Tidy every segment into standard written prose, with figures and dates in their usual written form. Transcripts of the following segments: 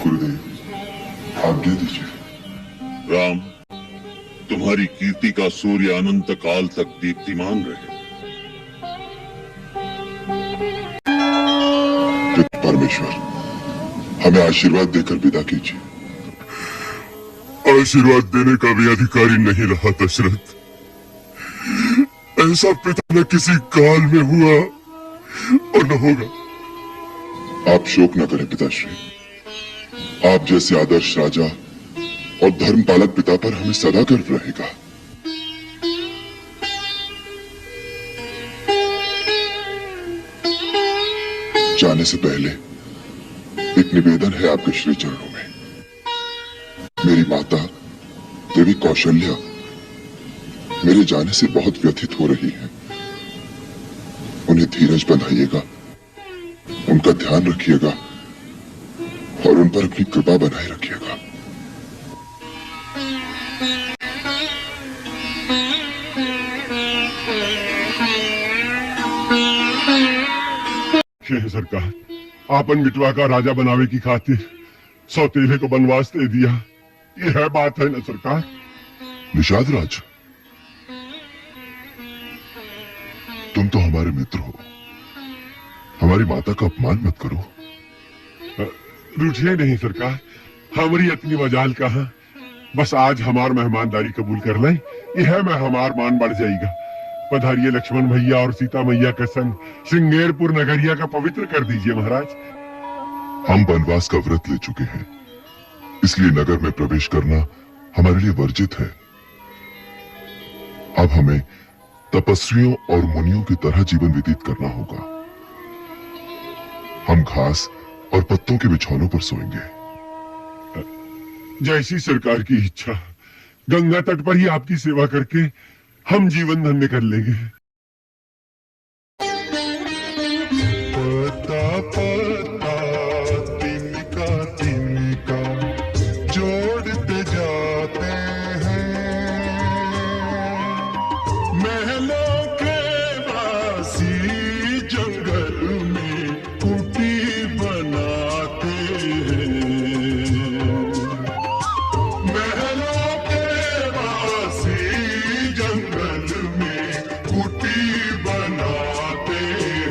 गुरुदेव, आज्ञा दीजिए। राम, तुम्हारी कीर्ति का सूर्य अनंत काल तक दीप्तिमान रहे। परमेश्वर, हमें आशीर्वाद देकर विदा कीजिए। आशीर्वाद देने का भी अधिकारी नहीं रहा दशरथ। ऐसा पिता न किसी काल में हुआ और न होगा। आप शोक न करें पिताश्री। आप जैसे आदर्श राजा और धर्मपालक पिता पर हमें सदा गर्व रहेगा। जाने से पहले एक निवेदन है आपके श्री चरणों में। मेरी माता देवी कौशल्या मेरे जाने से बहुत व्यथित हो रही है। उन्हें धीरज बंधाइएगा, उनका ध्यान रखिएगा और उन पर अपनी कृपा बनाए रखिएगा। सरकार, आपन मिटवा का राजा बनावे की खातिर सौतेले को बनवास दे दिया। ये है बात है ना सरकार? निषाद राज, तुम तो हमारे मित्र हो। हमारी माता का अपमान मत करो। रूठिए नहीं सरकार, हमारी इतनी मजाल कहां। बस आज हमार मेहमानदारी कबूल कर लें, यह में हमार मान बढ़ जाएगा। पधारिए लक्ष्मण भैया और सीता मैया का संग श्रृंगेरपुर नगरिया का पवित्र कर दीजिए महाराज। हम वनवास का व्रत ले चुके हैं, इसलिए नगर में प्रवेश करना हमारे लिए वर्जित है। अब हमें तपस्वियों और मुनियों की तरह जीवन व्यतीत करना होगा। हम घास और पत्तों के बिछौनों पर सोएंगे। जैसी सरकार की इच्छा। गंगा तट पर ही आपकी सेवा करके हम जीवन धन्य कर लेंगे। पता पता तिनका तिनका जोड़ते जाते हैं, महलों के वासी जंगल में कुटी बनाते हैं। महलों के वासी जंगल में कुटी बनाते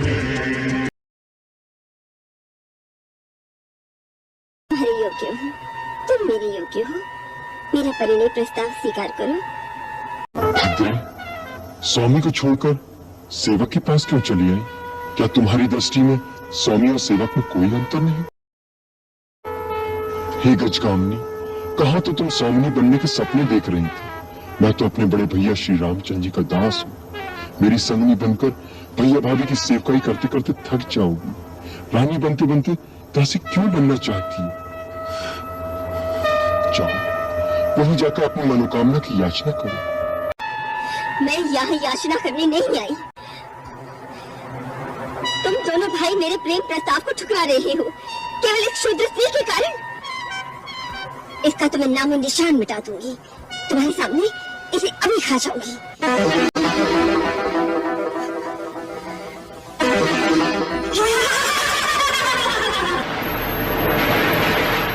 हैं। तुम्हारे योग्य हूँ, तुम मेरे योग्य हो। मेरा परिणय प्रस्ताव स्वीकार करो। भद्रे, स्वामी को छोड़कर सेवक के पास क्यों चली आई? क्या तुम्हारी दृष्टि में स्वामी और सेवक में कोई अंतर नहीं? हे गजगामिनी, कहा तो तुम स्वामिनी बनने के सपने देख रही थी। मैं तो अपने बड़े भैया श्री रामचंद्र जी का दास हूँ। मेरी संगनी बनकर भैया भाभी की सेवकाई करते करते थक जाओगी। रानी बनते बनते दासी क्यों बनना चाहती है? जाओ, वहीं जाकर अपनी मनोकामना की याचना करो। मैं यहाँ याचना करने नहीं आई। तुम दोनों भाई मेरे प्रेम प्रस्ताव को ठुकरा रहे हो, केवल एक शूद्र स्त्री के कारण। इसका तो मैं नामो निशान मिटा दूंगी। तुम्हारे सामने इसे अभी खा जाऊंगी।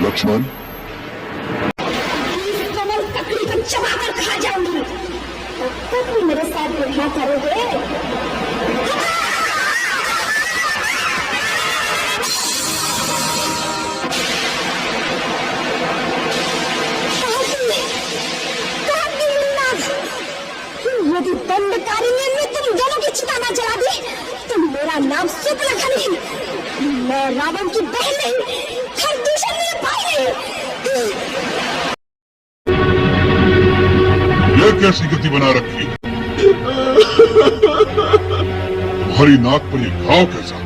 लक्ष्मण, चबा कर खा जाऊंगी। तुम मेरे साथ क्या करोगे? यदि दंडकारिणी में तुम दोनों की चिता न जला दी तो मेरा नाम सुपलखा नहीं। मैं रावण की बहन नहीं, खरदूषण मेरे भाई नहीं। यह कैसी गति बना रखी? तुम्हारी नाक पर यह घाव कैसा?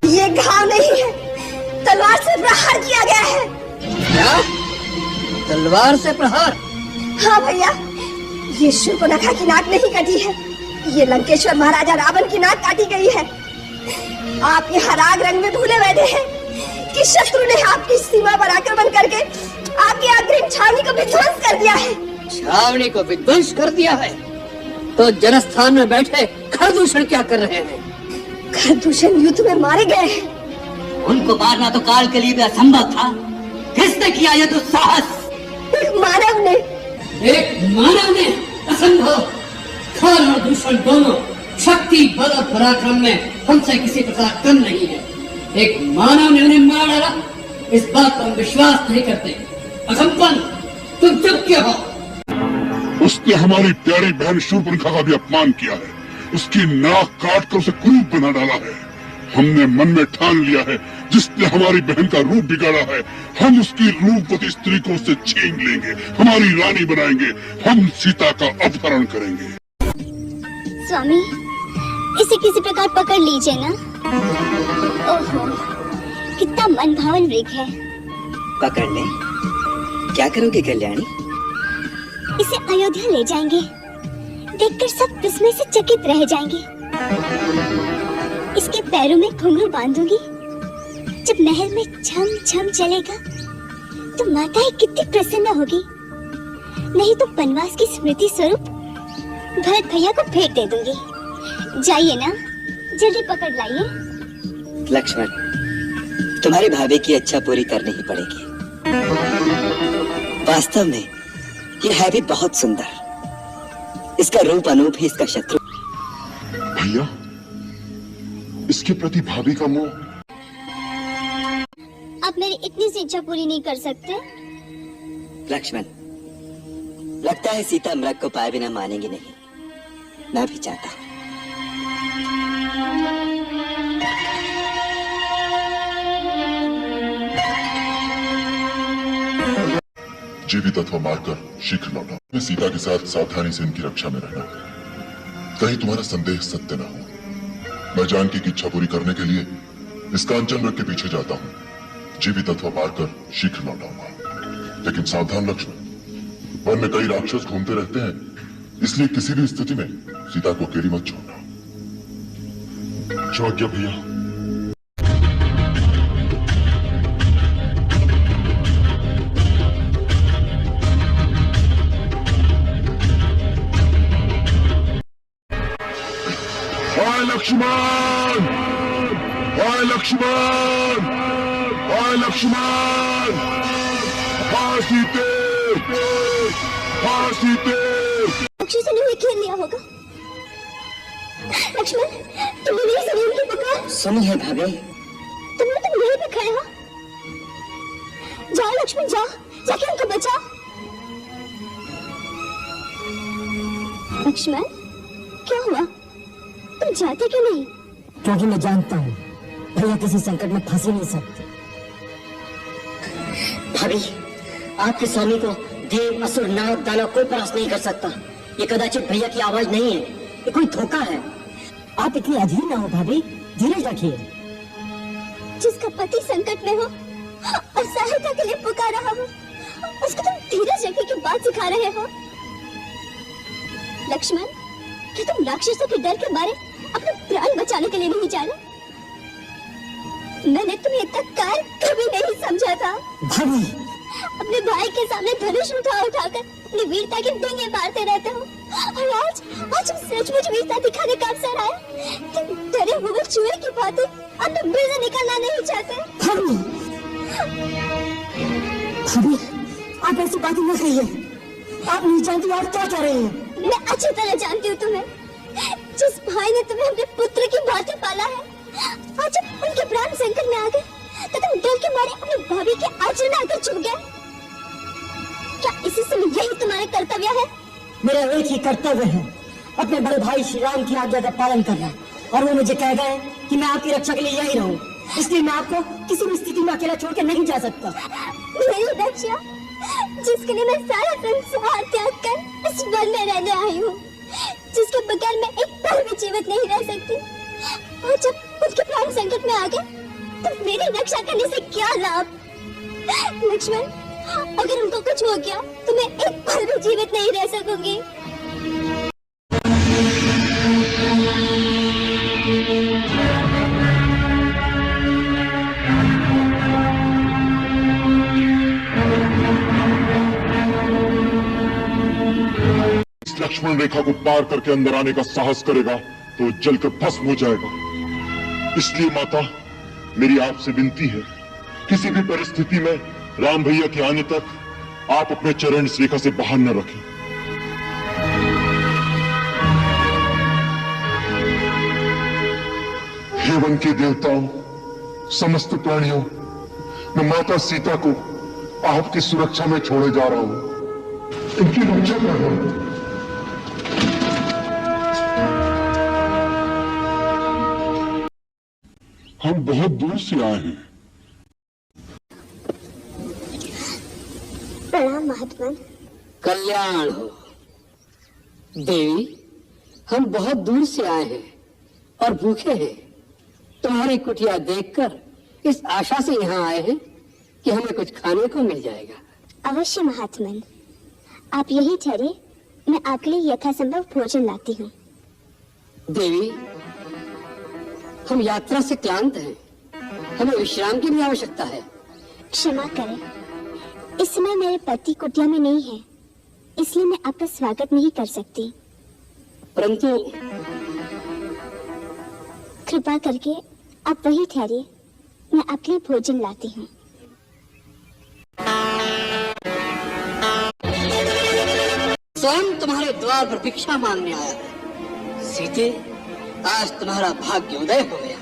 ये घाव नहीं है, तलवार से प्रहार किया गया है। क्या? तलवार से प्रहार? हाँ भैया, ये शूर्पणखा की नाक नहीं कटी है, ये लंकेश्वर महाराजा रावण की नाक काटी गई है। आप यहाँ राग रंग में भूले बैठे हैं कि शत्रु ने आपकी सीमा पर आक्रमण करके आपकी अग्रिम छावनी को विध्वंस कर दिया है। छावनी को विध्वंस कर दिया है? तो जनस्थान में बैठे खरदूषण क्या कर रहे हैं? खरदूषण युद्ध में मारे गए हैं। उनको मारना तो काल के लिए भी असंभव था। किसने किया यह दुस्साहस? एक मानव ने। एक मानव ने? असंभव। काल और दूषण दोनों शक्ति, बल और पराक्रम में हमसे किसी प्रकार कम नहीं है। एक मानव ने उन्हें मार डाला, इस बात पर हम विश्वास नहीं करते। असंपन्न, तुम चुप क्यों हो? उसने हमारी प्यारी बहन शूर्पणखा का भी अपमान किया है। उसकी नाक काट कर उसे क्रूप बना डाला है। हमने मन में ठान लिया है, जिसने हमारी बहन का रूप बिगाड़ा है, हम उसकी रूपवती स्त्री को उससे छीन लेंगे, हमारी रानी बनाएंगे। हम सीता का अपहरण करेंगे। स्वामी, इसे किसी प्रकार पकड़ लीजिए ना। ओहो, कितना मनभावन वृक्ष है। पकड़ ले। क्या करोगे कल्याणी? इसे अयोध्या ले जाएंगे। देखकर सब विस्मय से चकित रह जाएंगे। इसके पैरों में घुंघरू बांधूंगी। जब महल में छम छम चलेगा तो माताएं कितनी प्रसन्न होगी। नहीं तो वनवास की स्मृति स्वरूप भरत भैया को भेंट दे दूंगी। जाइए ना, जल्दी पकड़ लाइए। लक्ष्मण, तुम्हारे भाभी की इच्छा पूरी करनी ही पड़ेगी। वास्तव में ये है भी बहुत सुंदर। इसका रूप अनूप ही इसका शत्रु। भैया, इसके प्रति भाभी का मोह। आप मेरी इतनी सी इच्छा पूरी नहीं कर सकते? लक्ष्मण, लगता है सीता मृग को पाए बिना मानेंगी नहीं। मैं भी चाहता हूँ। जीवित अथवा मारकर शीघ्र लौटा। मैं सीता के साथ सावधानी से इनकी रक्षा में रहना, कहीं तुम्हारा संदेह सत्य न हो। मैं जानकी की इच्छा पूरी करने के लिए इस कांचन मृग के पीछे जाता हूँ। जीवित अथवा मारकर शीघ्र लौटाऊंगा। लेकिन सावधान लक्ष्मण, वन में कई राक्षस घूमते रहते हैं, इसलिए किसी भी स्थिति में सीता को अकेली मत छोड़ना। जो आज्ञा भैया। हाय लक्ष्मण! हाय लक्ष्मण! हाय लक्ष्मण! हाय सीते! हाय सीते! राक्षसों ने भी खेल लिया होगा। लक्ष्मण, तुमने नहीं सुनी उनकी पुकार? सुनी है भाभी। तुम यहीं पे खड़े हो। जाओ लक्ष्मण, जाओ, जाके उनको बचाओ। लक्ष्मण, क्या हुआ? तुम जाते क्यों नहीं? क्योंकि मैं जानता हूँ भैया किसी संकट में फंस ही नहीं सकते। भाभी, आपके स्वामी को देव, असुर, नाग, दानव कोई परास्त नहीं कर सकता। ये कदाचित भैया की आवाज नहीं है, ये कोई धोखा है। आप इतनी अधीर ना हो भाभी, धीरज रखिए। जिसका पति संकट में हो और सहायता के लिए पुकार रहा हो, उसको तुम धीरज रखने की बात सिखा रहे हो। लक्ष्मण, क्या तुम राक्षसों के डर के मारे अपने प्राण बचाने के लिए नहीं जा रहे? मैंने तुम्हें इतना कायर कभी नहीं समझा था। भाभी, अपने भाई के सामने धनुष उठाकर अपनी वीरता के डंगे मारते रहते हो, और आज तुम सचमुच वीरता दिखाने का अवसर आया। तुम डरे हुए चूहे की भांति अपने बिल से निकलना नहीं चाहते। भाभी, भाभी, आप ऐसी बातें न कहिए। आप नहीं जानती आप क्या कह रही हैं। मैं अच्छी तरह जानती हूँ तुम्हें। जिस भाई ने तुम्हें अपने पुत्र की भांति पाला है, आज जब उनके प्राण संकट में आ गए तो तुम डर के मारे अपनी भाभी के आंचल में आकर छुप गए। क्या इसी समय यही तुम्हारे कर्तव्य है? मेरा एक ही कर्तव्य है, अपने बड़े भाई श्री राम की आज्ञा का पालन करना। और वो मुझे कह गए कि मैं आपकी रक्षा के लिए यही रहूं, इसलिए मैं आपको किसी भी स्थिति में अकेला छोड़ के नहीं जा सकता। मेरी रक्षा, जिसके लिए मैं सारा संसार त्याग कर इस वन में रहने आई हूँ, जिसके बगैर मैं एक पल भी जीवित नहीं रह सकती, और जब उनके प्राण संकट में आ गए तो मेरी रक्षा करने से क्या लाभ? लक्ष्मण, अगर उनको कुछ हो गया तो मैं एक पल भी जीवित नहीं रह सकूंगी। लक्ष्मण रेखा को पार करके अंदर आने का साहस करेगा तो जलकर भस्म हो जाएगा। इसलिए माता, मेरी आपसे विनती है, किसी भी परिस्थिति में राम भैया के आने तक आप अपने चरण इस रेखा से बाहर न रखें। हे वन के देवताओं, समस्त प्राणियों, मैं माता सीता को आपकी सुरक्षा में छोड़े जा रहा हूं। इनकी रक्षा करना। हम बहुत दूर से आए हैं। प्रणाम महात्मा। कल्याण हो देवी। हम बहुत दूर से आए हैं और भूखे हैं। तुम्हारी कुटिया देखकर इस आशा से यहाँ आए हैं कि हमें कुछ खाने को मिल जाएगा। अवश्य महात्मन, आप यही ठहरे, मैं आपके लिए यथासंभव भोजन लाती हूँ। देवी, हम यात्रा से क्लांत हैं, हमें विश्राम की भी आवश्यकता है। क्षमा करें, इस समय मेरे पति कुटिया में नहीं है, इसलिए मैं आपका स्वागत नहीं कर सकती। परंतु कृपा करके आप वही ठहरिए, मैं आपके लिए भोजन लाती हूँ। स्वयं तुम्हारे द्वार पर भिक्षा मांगने आया है। सीते, आज तुम्हारा भाग्य उदय हो गया।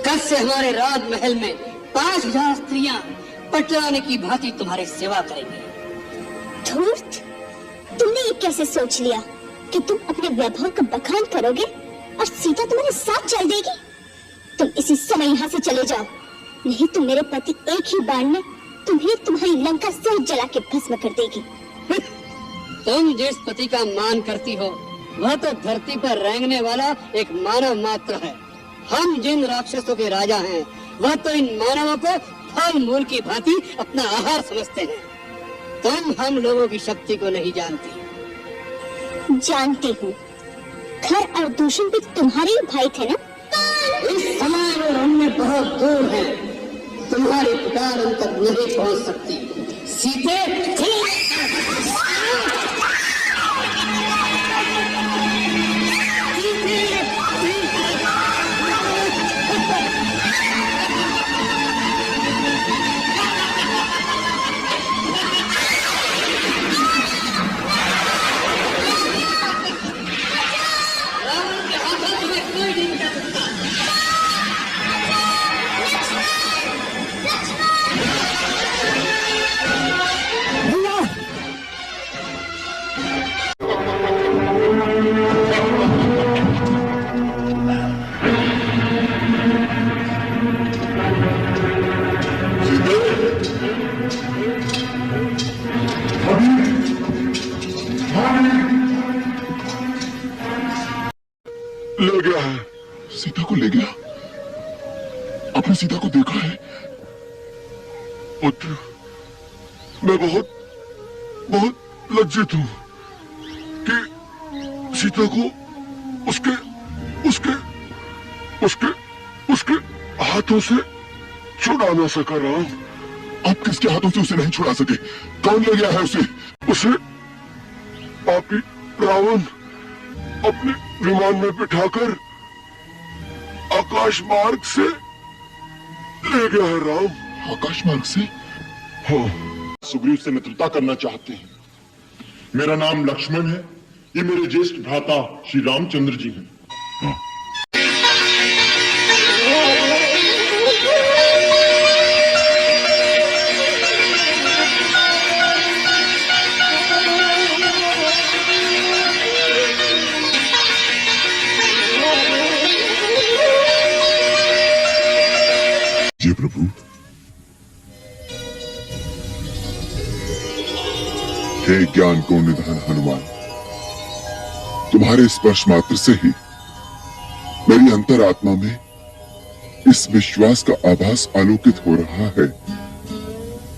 कल से हमारे राजमहल में 5000 स्त्रियां पटराने की भांति तुम्हारी सेवा करेंगी। धूर्त, तुमने ये कैसे सोच लिया कि तुम अपने वैभव का बखान करोगे और सीता तुम्हारे साथ चल देगी? तुम इसी समय यहाँ से चले जाओ, नहीं तो मेरे पति एक ही बाण में तुम्हें तुम्हारी लंका सहित जला के भस्म कर देगी। तुम जिस पति का मान करती हो वह तो धरती पर रेंगने वाला एक मानव मात्र है। हम जिन राक्षसों के राजा हैं वह तो इन मानवों को फल मूल की भांति अपना आहार समझते हैं। तुम हम लोगों की शक्ति को नहीं जानती। जानती हूँ, खर और दूषण भी तुम्हारे ही भाई थे ना? इस समय वो हमने बहुत दूर है, तुम्हारी पुकार उन तक नहीं पहुँच सकती। सीते, ले गया है। सीता को ले गया? आपने सीता को देखा है? पुत्र, मैं बहुत बहुत लज्जित हूँ कि सीता को उसके उसके उसके उसके हाथों से छुड़ा ना सका। राम, आप किसके हाथों से उसे नहीं छुड़ा सके? कौन ले गया है उसे? उसे पापी रावण अपने विमान में बिठाकर आकाश मार्ग से ले गया है। राम, आकाश मार्ग से? हाँ, सुग्रीव से मित्रता करना चाहते हैं। मेरा नाम लक्ष्मण है, ये मेरे ज्येष्ठ भ्राता श्री रामचंद्र जी हैं। जी प्रभु। हे ज्ञान को निधान हनुमान, तुम्हारे स्पर्श मात्र से ही मेरी अंतरात्मा में इस विश्वास का आभास आलोकित हो रहा है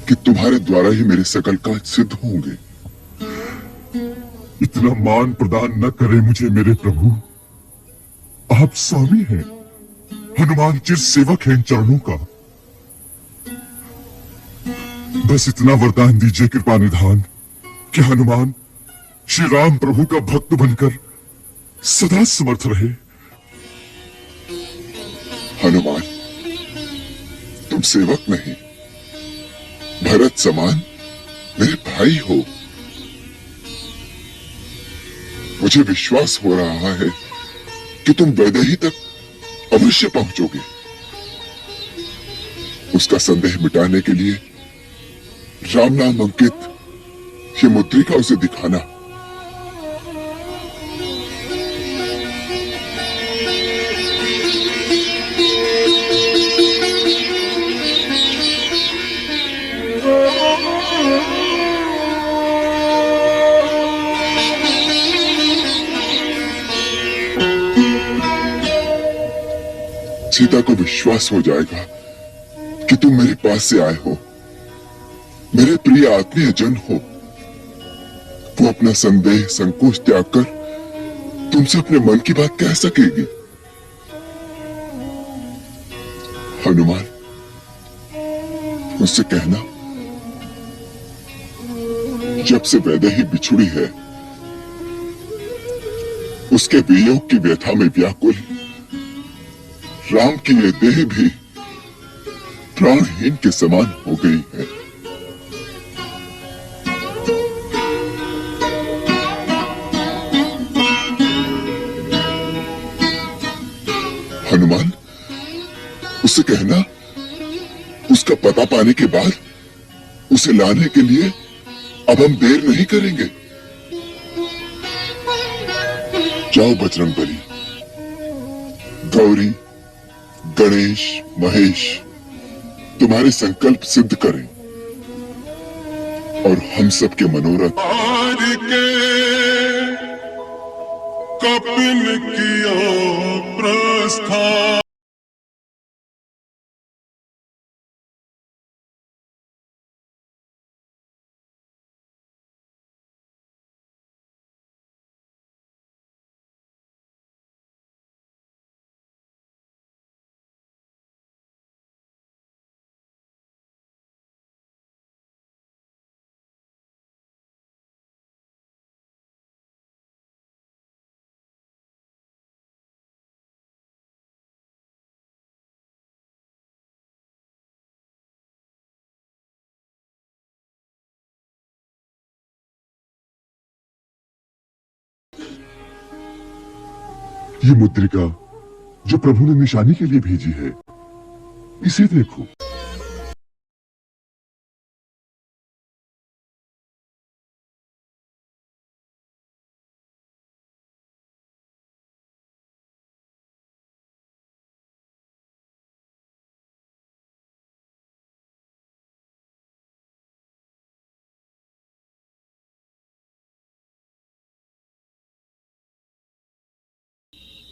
कि तुम्हारे द्वारा ही मेरे सकल काज सिद्ध होंगे। इतना मान प्रदान न करे मुझे मेरे प्रभु। आप स्वामी हैं, हनुमान चिर सेवक हैं इन चरणों का। बस इतना वरदान दीजिए कृपा निधान कि हनुमान श्री राम प्रभु का भक्त बनकर सदा समर्थ रहे। हनुमान, सेवक नहीं, भरत समान मेरे भाई हो। मुझे विश्वास हो रहा है कि तुम वैदेही तक अवश्य पहुंचोगे। उसका संदेह मिटाने के लिए राम नाम अंकित ये मुद्रिका उसे दिखाना। सीता को विश्वास हो जाएगा कि तुम मेरे पास से आए हो, मेरे प्रिय आत्मीय जन हो। वो अपना संदेह संकोच त्याग कर तुमसे अपने मन की बात कह सकेगी। हनुमान, उससे कहना जब से वैदेही बिछुड़ी है, उसके वियोग की व्यथा में व्याकुल राम की ये देह भी प्राणहीन के समान हो गई है। हनुमान, उससे कहना उसका पता पाने के बाद उसे लाने के लिए अब हम देर नहीं करेंगे। जाओ बजरंगबली, गौरी, गणेश, महेश तुम्हारे संकल्प सिद्ध करें और हम सब के मनोरथ के कपिल किया प्रस्थान। ये मुद्रिका जो प्रभु ने निशानी के लिए भेजी है, इसे देखो।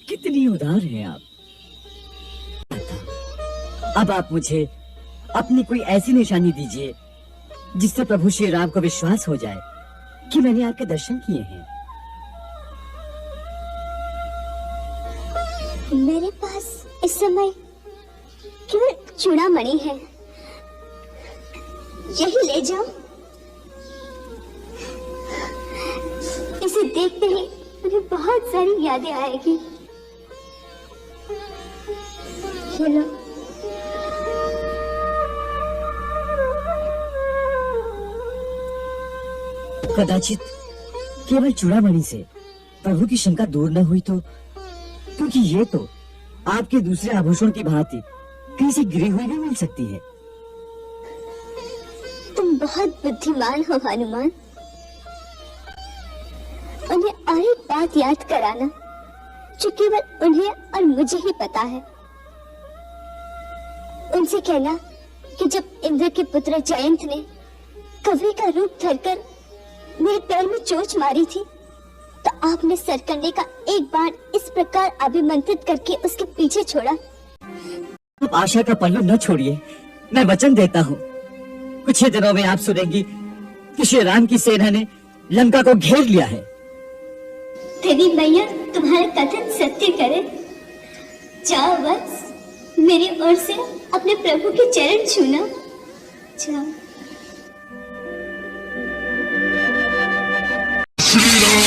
कितनी उदार हैं आप। अब आप मुझे अपनी कोई ऐसी निशानी दीजिए जिससे प्रभु श्री राम को विश्वास हो जाए कि मैंने आपके दर्शन किए हैं। मेरे पास इस समय केवल चूड़ामणि है, यही ले जाओ। इसे देखते ही मुझे बहुत सारी यादें आएगी। चलो। कदाचित केवल चूड़ामणि से प्रभु की शंका दूर न हुई तो, क्योंकि ये तो आपके दूसरे आभूषण की भांति कहीं से गिरी हुई नहीं मिल सकती है। तुम बहुत बुद्धिमान हो हनुमान। उन्हें और एक बात याद कराना जो केवल उन्हें और मुझे ही पता है। उनसे कहना कि जब इंद्र के पुत्र जयंत ने कवि का रूप धरकर मेरे पैर में चोट मारी थी, तो आपने सरकंडे का एक बाण इस प्रकार अभिमंत्रित करके उसके पीछे छोड़ा। आप आशा का पल्लू न छोड़िए, मैं वचन देता हूँ कुछ ही दिनों में आप सुनेंगी कि श्री राम की सेना ने लंका को घेर लिया है। देवी मैया तुम्हारा कथन सत्य करे। जाओ बस, मेरी ओर से अपने प्रभु के चरण छूना। जाओ। श्री राम।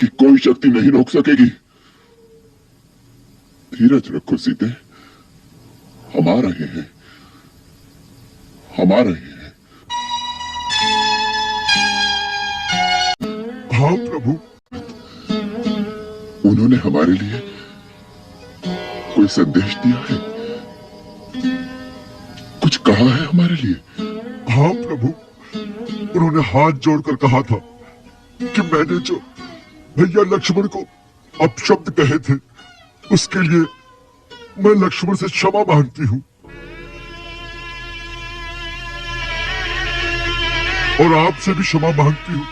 कि कोई शक्ति नहीं रोक सकेगी। धीरज रखो सीते, हम आ रहे हैं, हम आ रहे हैं। हाँ प्रभु। उन्होंने हमारे लिए कोई संदेश दिया है, कुछ कहा है हमारे लिए? हाँ प्रभु, उन्होंने हाथ जोड़कर कहा था कि मैंने जो भैया लक्ष्मण को अपशब्द कहे थे उसके लिए मैं लक्ष्मण से क्षमा मांगती हूँ, और आपसे भी क्षमा मांगती हूँ।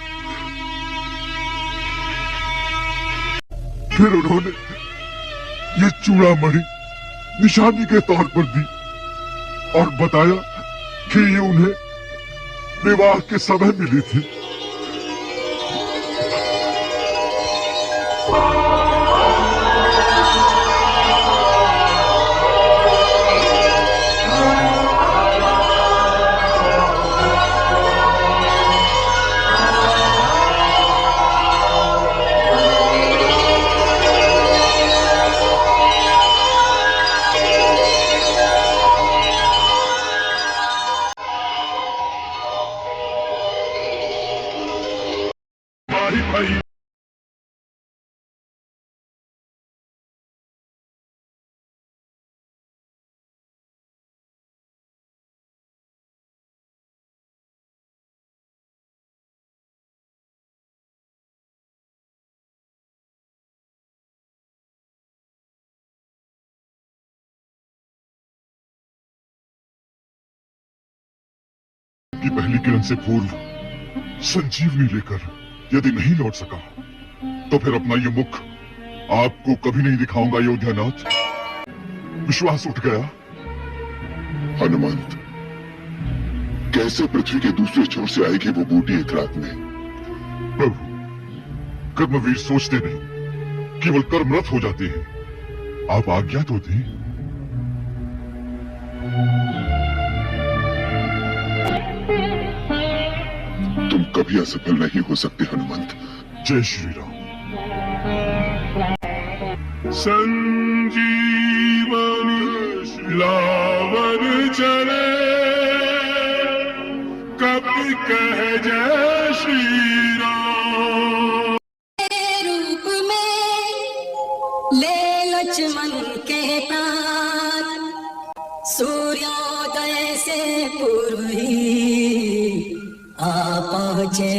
फिर उन्होंने ये चूड़ामणि निशानी के तौर पर दी और बताया कि ये उन्हें विवाह के समय मिली थी। की पहली किरण से पूर्व संजीवनी लेकर यदि नहीं लौट सका तो फिर अपना ये मुख आपको कभी नहीं दिखाऊंगा अयोध्यानाथ। विश्वास उठ गया? हनुमंत, कैसे पृथ्वी के दूसरे छोर से आएगी वो बूटी एक रात में? प्रभु, कर्मवीर सोचते नहीं, केवल कर्मरत हो जाते हैं। आप आज्ञा तो दें। तुम कभी असफल नहीं हो सकते हनुमंत। जय श्री राम। संजीवनी लावन चले, कभी कह जय श्री राम। रूप में ले लक्ष्मण के प्राण, सूर्योदय से पूर्व ही आ पहुंचे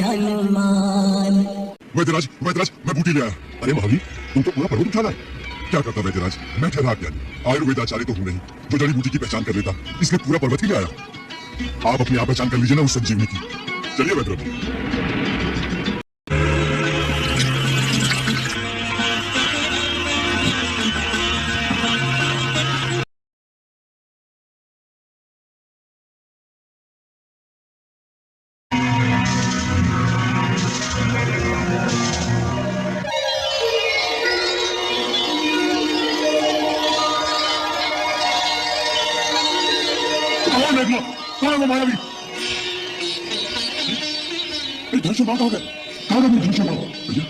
हनुमान। वैद्यराज, वैद्यराज, मैं बूटी ले आया। अरे महावीर, तुम तो पूरा पर्वत उठाना है। क्या करता वैद्यराज? मैं ठहरा ज्ञानी, आयुर्वेदाचार्य तो हूं नहीं जो जड़ी बूटी की पहचान कर लेता, इसलिए पूरा पर्वत ही ले आया। आप अपनी आप पहचान कर लीजिए ना उस संजीवनी की। चलिए वैद्यराज। कौन है वो मायावी? धनुष मार कहाँ गए? कहाँ गए धनुष मार? भैया,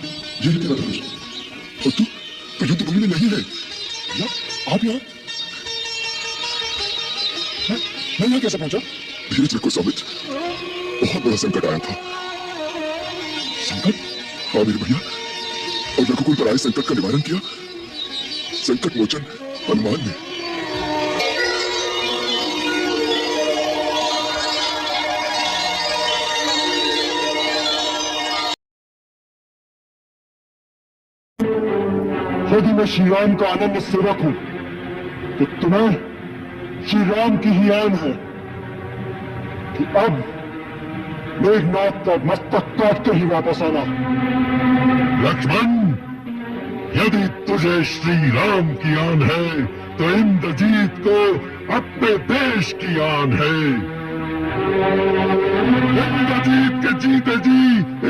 ये है तेरा धनुष। और तू युद्ध भूमि में नहीं है। भैया, आप यहाँ? मैं यहाँ कैसे पहुंचा? धीरज रखो सौमित्र, बहुत बड़ा संकट आया था। संकट? हाँ मेरे भैया, और रघुकुल पर आए संकट का निवारण किया संकट मोचन हनुमान ने। यदि मैं श्री राम का अनन्य सेवक हूं तो तुम्हें श्री राम की ही आन है कि अब मेघनाथ का मस्तक काट के ही वापस आना। लक्ष्मण, यदि तुझे श्री राम की आन है तो इंद्रजीत को अपने देश की आन है। इंद्रजीत के जीते जी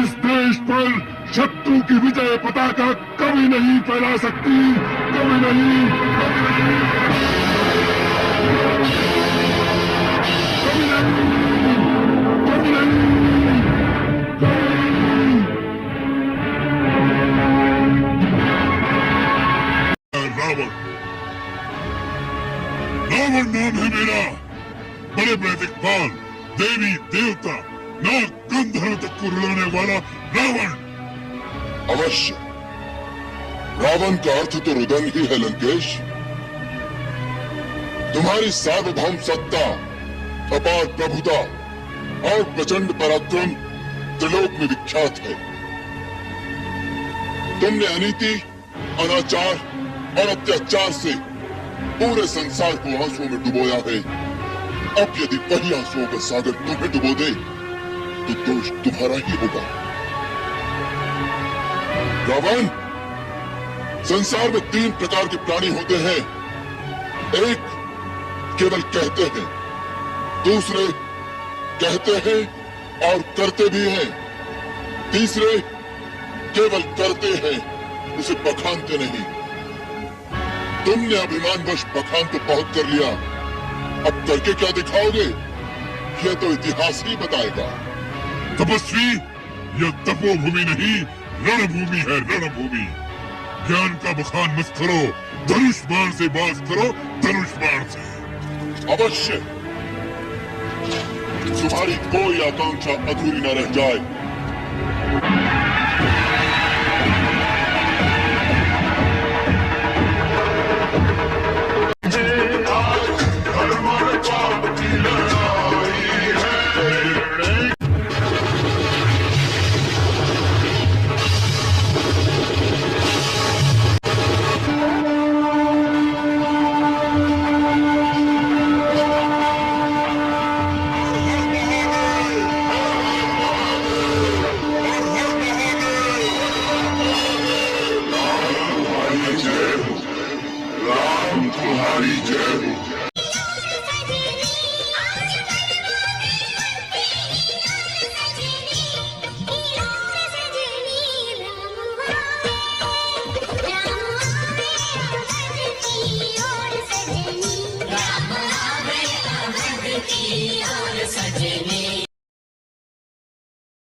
इस देश पर शत्रु की विजय पताका कभी नहीं फैला सकती, कभी नहीं, कभी नहीं, कभी नहीं, कभी नहीं, कभी नहीं। ये वैदिक बाल, देवी देवता, नाग गंधर्व तक को रुलाने वाला रावण। अवश्य, रावण का अर्थ तो रुदन ही है लंकेश। तुम्हारी सार्वभौम सत्ता, अपार प्रभुता और प्रचंड पराक्रम त्रिलोक में विख्यात है। तुमने अनीति, अनाचार और अत्याचार से पूरे संसार को आंसुओं में डुबोया है। अब यदि वही आंसुओं का सागर तुम्हें डुबो दे तो दोष तुम्हारा ही होगा। रावण, संसार में 3 प्रकार के प्राणी होते हैं। एक केवल कहते हैं, दूसरे कहते हैं और करते भी हैं, तीसरे केवल करते हैं, उसे बखानते नहीं। तुमने अभिमानवश बखान तो बहुत कर लिया, अब करके क्या दिखाओगे यह तो इतिहास ही बताएगा। तपस्वी, यह तपोभूमि नहीं रणभूमि है, रणभूमि। ज्ञान का बखान मत करो, धनुष बाण से बात करो, धनुष बाण से। अवश्य, तुम्हारी कोई आकांक्षा अधूरी न रह जाए। राम तुम्हारी जय हो।